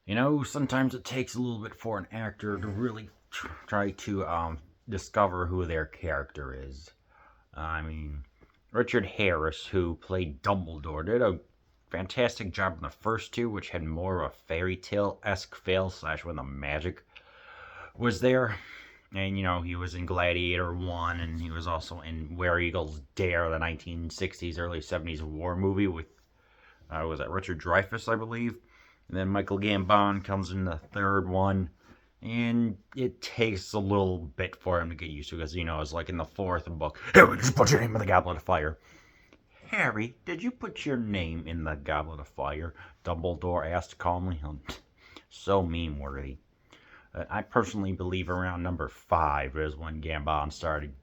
Sometimes it takes a little bit for an actor to really try to discover who their character is. I mean, Richard Harris, who played Dumbledore, did a fantastic job in the first two, which had more of a fairy tale esque feel slash when the magic was there. And he was in Gladiator 1, and he was also in Where Eagles Dare, the 1960s, early 70s war movie with, was that Richard Dreyfuss, I believe? And then Michael Gambon comes in the third one, and it takes a little bit for him to get used to because, it's like in the fourth book. Harry, just put your name in the Goblet of Fire. Harry, did you put your name in the Goblet of Fire? Dumbledore asked calmly. So meme-worthy. I personally believe around number 5 is when Gambon started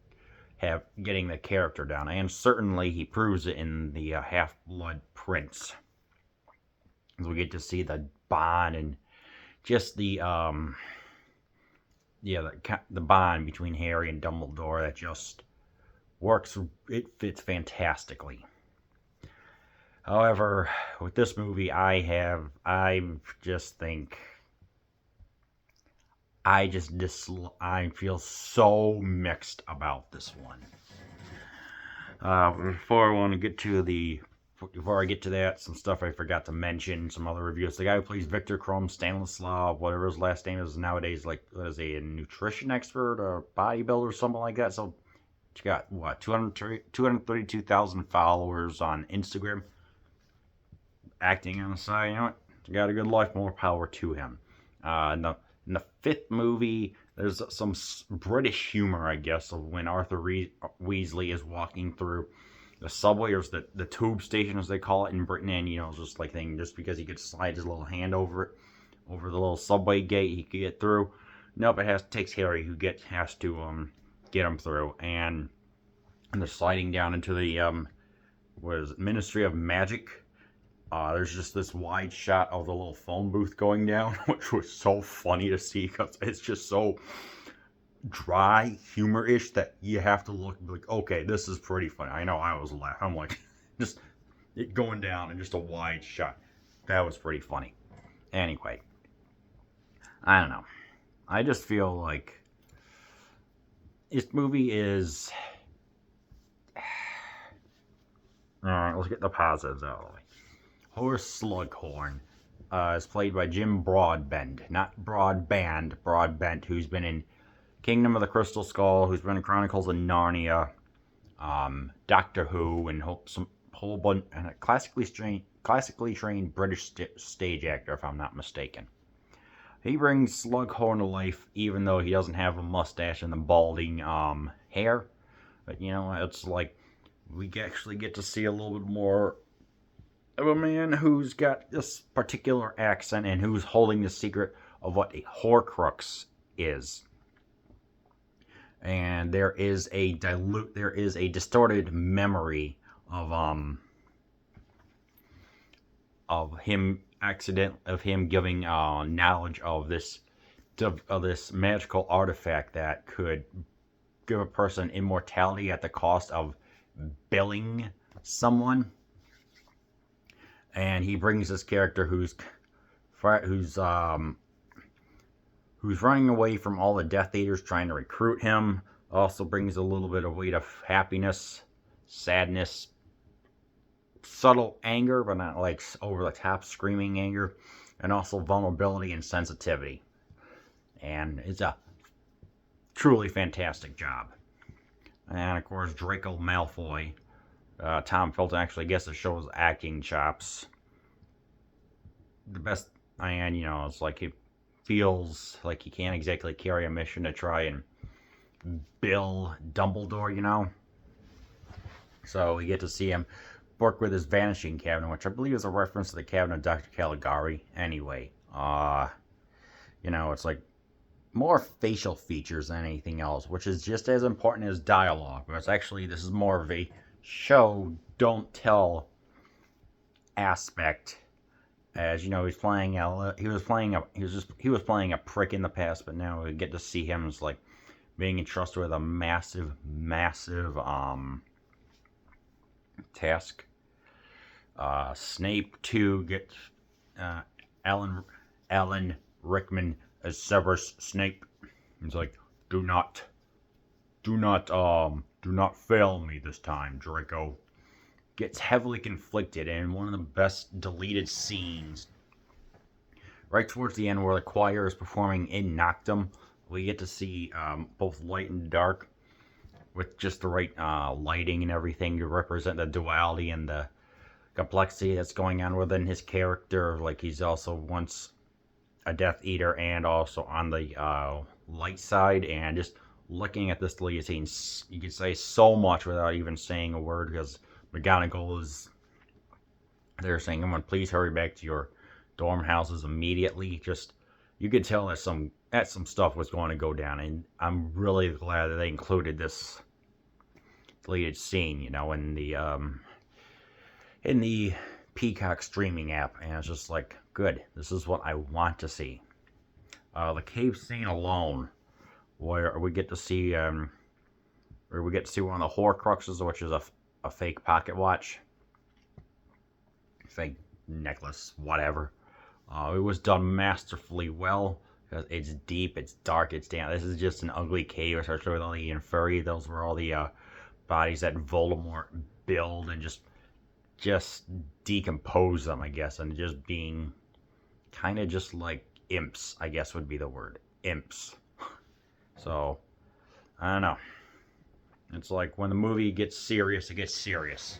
getting the character down, and certainly he proves it in the Half-Blood Prince. As we get to see the bond and just the the bond between Harry and Dumbledore that just works. It fits fantastically. However, with this movie, I just think I feel so mixed about this one. Before I get to that, some stuff I forgot to mention, some other reviews. The guy who plays Victor Krum Stanislav, whatever his last name is nowadays, like, what is he, a nutrition expert or bodybuilder or something like that? So, you got, 232,000 followers on Instagram, acting on the side, you got a good life, more power to him. In the fifth movie, there's some British humor, I guess, of when Arthur Weasley is walking through the subway, or the tube station, as they call it in Britain, and just like thing, just because he could slide his little hand over the little subway gate, he could get through. Nope, takes Harry who has to get him through, and they're sliding down into the Ministry of Magic. There's just this wide shot of the little phone booth going down, which was so funny to see because it's just so dry, humor-ish that you have to look like, okay, this is pretty funny. I know I was laughing. I'm like, just it going down in just a wide shot. That was pretty funny. Anyway, I don't know. I just feel like this movie is. Alright, let's get the positives out of the way. Horace Slughorn is played by Jim Broadbent, not Broadband, Broadbent, who's been in Kingdom of the Crystal Skull, who's been in Chronicles of Narnia, Doctor Who, and some whole bunch, and a classically trained British stage actor, if I'm not mistaken. He brings Slughorn to life, even though he doesn't have a mustache and the balding hair. But it's like we actually get to see a little bit more of a man who's got this particular accent and who's holding the secret of what a Horcrux is. And there is a distorted memory of him giving knowledge of this magical artifact that could give a person immortality at the cost of billing someone. And he brings this character who's running away from all the Death Eaters trying to recruit him. Also brings a little bit of weight of happiness, sadness, subtle anger, but not like over the top screaming anger, and also vulnerability and sensitivity. And it's a truly fantastic job. And of course, Draco Malfoy. Tom Felton actually gets to show his acting chops. The best, and it's like he feels like he can't exactly carry a mission to try and bill Dumbledore, So we get to see him work with his vanishing cabinet, which I believe is a reference to the cabinet of Dr. Caligari. Anyway, it's like more facial features than anything else, which is just as important as dialogue. But this is more of a show don't tell aspect, as he was playing a prick in the past, but now we get to see him as like being entrusted with a massive task. Snape too gets Alan Alan Rickman as Severus Snape. He's like, do not fail me this time, Draco. Gets heavily conflicted, and one of the best deleted scenes, right towards the end, where the choir is performing in Noctum, we get to see both light and dark with just the right lighting and everything to represent the duality and the complexity that's going on within his character. Like, he's also once a Death Eater and also on the light side, and just looking at this deleted scene, you can say so much without even saying a word, because McGonagall is there saying, "Everyone, please hurry back to your dorm houses immediately." Just, you could tell that some stuff was going to go down, and I'm really glad that they included this deleted scene, in the Peacock streaming app, and it's just like, good. This is what I want to see. The cave scene alone, where we get to see one of the Horcruxes, which is a fake pocket watch, fake necklace, whatever. It was done masterfully well, because it's deep, it's dark, it's damp. This is just an ugly cave, especially with all the Inferi. Those were all the bodies that Voldemort built and just decompose them, I guess, and just being kind of just like imps, I guess would be the word. Imps. So, I don't know. It's like when the movie gets serious, it gets serious.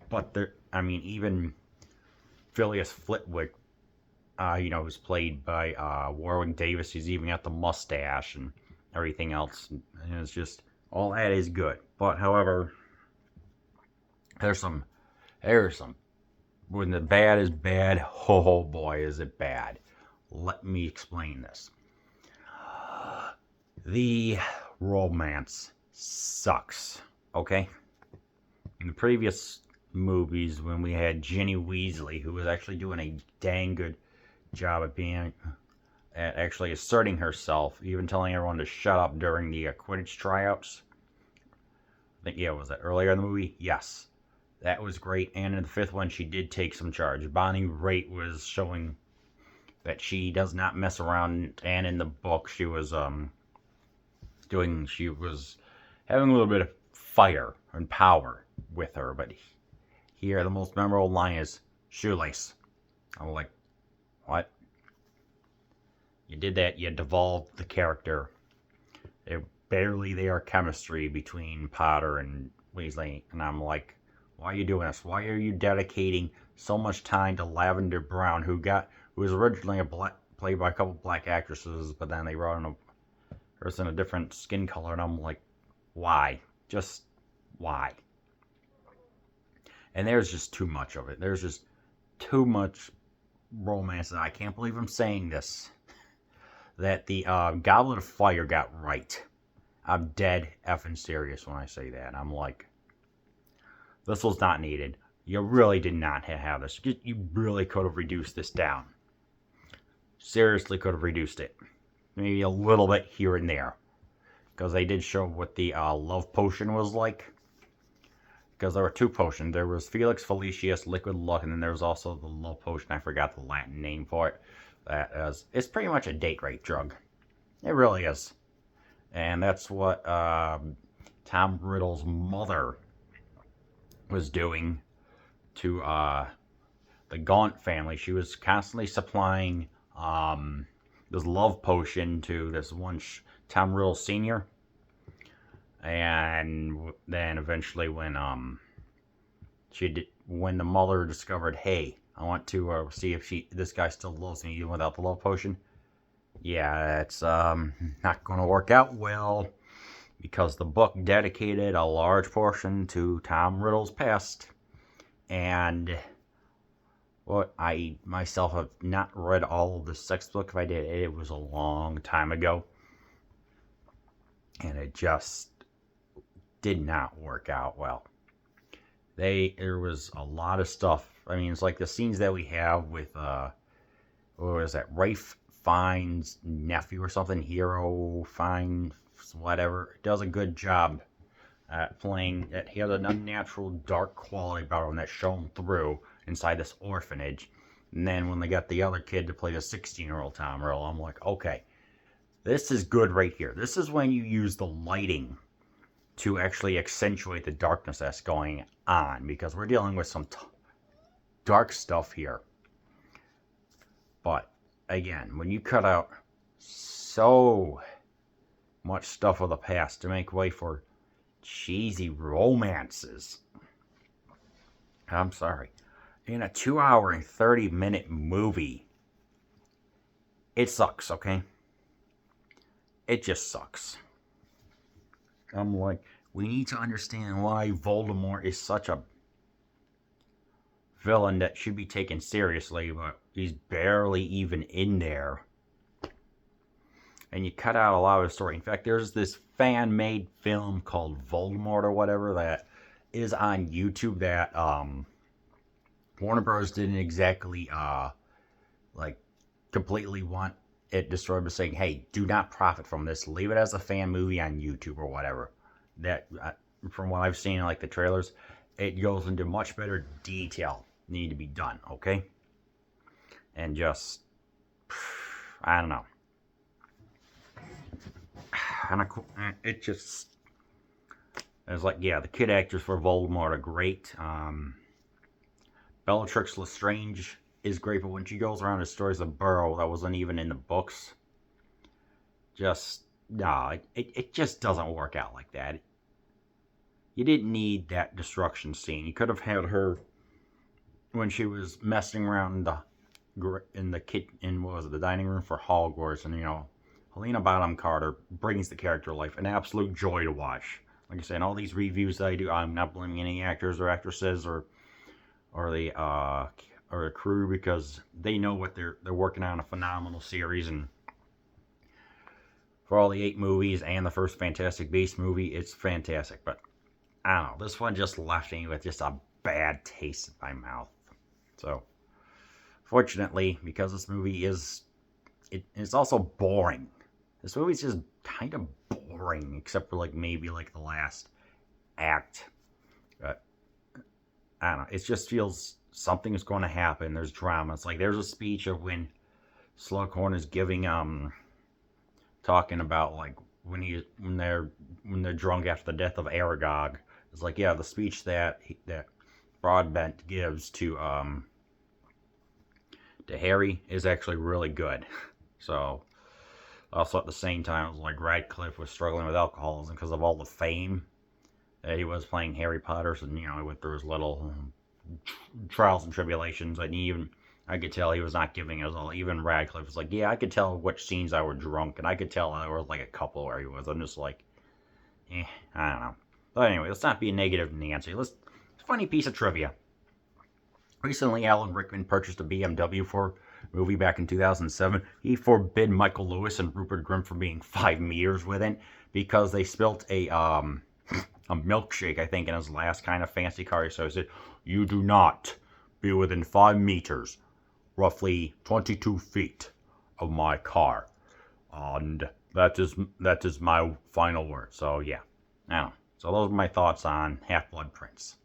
But even Phileas Flitwick, who's played by Warwick Davis, he's even got the mustache and everything else. And it's just, all that is good. But, however, there's some, when the bad is bad, oh boy, is it bad. Let me explain this. The romance sucks, okay? In the previous movies, when we had Ginny Weasley, who was actually doing a dang good job at actually asserting herself, even telling everyone to shut up during the Quidditch tryouts. I think, was that earlier in the movie? Yes. That was great, and in the fifth one, she did take some charge. Bonnie Raitt was showing that she does not mess around, and in the book, she was having a little bit of fire and power with her. But here, the most memorable line is shoelace. I'm like, what? You did that, you devolved the character. It barely there chemistry between Potter and Weasley, and I'm like, why are you doing this? Why are you dedicating so much time to Lavender Brown, who was originally played by a couple black actresses, but then they brought in a person a different skin color, and I'm like, why? Just why? And there's just too much of it. There's just too much romance, and I can't believe I'm saying this, that the Goblet of Fire got right. I'm dead effing serious when I say that. I'm like, this was not needed. You really did not have this. You really could have reduced this down. Seriously could have reduced it. Maybe a little bit here and there. Because they did show what the love potion was like. Because there were two potions. There was Felix Felicis, Liquid Luck, and then there was also the love potion. I forgot the Latin name for it. It's pretty much a date rape drug. It really is. And that's what Tom Riddle's mother was doing to the Gaunt family. She was constantly supplying this love potion to this one Tom Riddle Sr. And then eventually when the mother discovered, hey, I want to see if this guy still loves me even without the love potion. Yeah, it's not going to work out well, because the book dedicated a large portion to Tom Riddle's past. And I myself have not read all of the sex book. If I did, it was a long time ago. And it just did not work out well. There was a lot of stuff. I mean, it's like the scenes that we have with, what was that, Ralph Fiennes' nephew or something, Hero Fiennes, whatever, does a good job at playing that. He has an unnatural dark quality about him that's shown through inside this orphanage. And then when they got the other kid to play the 16-year-old Tom Riddle, I'm like, okay, this is good right here. This is when you use the lighting to actually accentuate the darkness that's going on, because we're dealing with some dark stuff here. But again, when you cut out so much stuff of the past to make way for cheesy romances, I'm sorry, in a 2-hour and 30-minute movie, it sucks, okay? It just sucks. I'm like, we need to understand why Voldemort is such a villain that should be taken seriously, but he's barely even in there. And you cut out a lot of the story. In fact, there's this fan-made film called Voldemort or whatever that is on YouTube that Warner Bros. Didn't exactly like completely want it destroyed by saying, hey, do not profit from this. Leave it as a fan movie on YouTube or whatever. That, from what I've seen in like the trailers, it goes into much better detail need to be done, okay? And just, I don't know. It just, it's like, yeah, the kid actors for Voldemort are great. Bellatrix Lestrange is great, but when she goes around and stories of Burrow that wasn't even in the books, just, no, it just doesn't work out like that. You didn't need that destruction scene. You could have had her when she was messing around in what was it, the dining room for Hogwarts, and Helena Bonham Carter brings the character to life, an absolute joy to watch. Like I said, in all these reviews that I do, I'm not blaming any actors or actresses or the crew, because they know what they're working on, a phenomenal series. And for all the 8 movies and the first Fantastic Beasts movie, it's fantastic. But I don't know, this one just left me with just a bad taste in my mouth. So, fortunately, because this movie it's also boring. This movie's just kind of boring, except for maybe the last act. But I don't know, it just feels something is going to happen. There's drama. It's like there's a speech of when Slughorn is giving talking about when they're drunk after the death of Aragog. It's like, yeah, the speech that Broadbent gives to Harry is actually really good. So, also at the same time, it was like Radcliffe was struggling with alcoholism because of all the fame that he was playing Harry Potter. So, he went through his little trials and tribulations. And I could tell he was not giving it all. Even Radcliffe was like, yeah, I could tell which scenes I were drunk, and I could tell there was a couple where he was. I'm just like, I don't know. But anyway, let's not be negative, Nancy. Funny piece of trivia. Recently, Alan Rickman purchased a BMW for a movie back in 2007. He forbid Michael Lewis and Rupert Grint from being 5 meters with it because they spilt a milkshake, I think, in his last kind of fancy car. So he said, you do not be within 5 meters, roughly 22 feet, of my car. And that is my final word. So, yeah. I don't know. So those are my thoughts on Half-Blood Prince.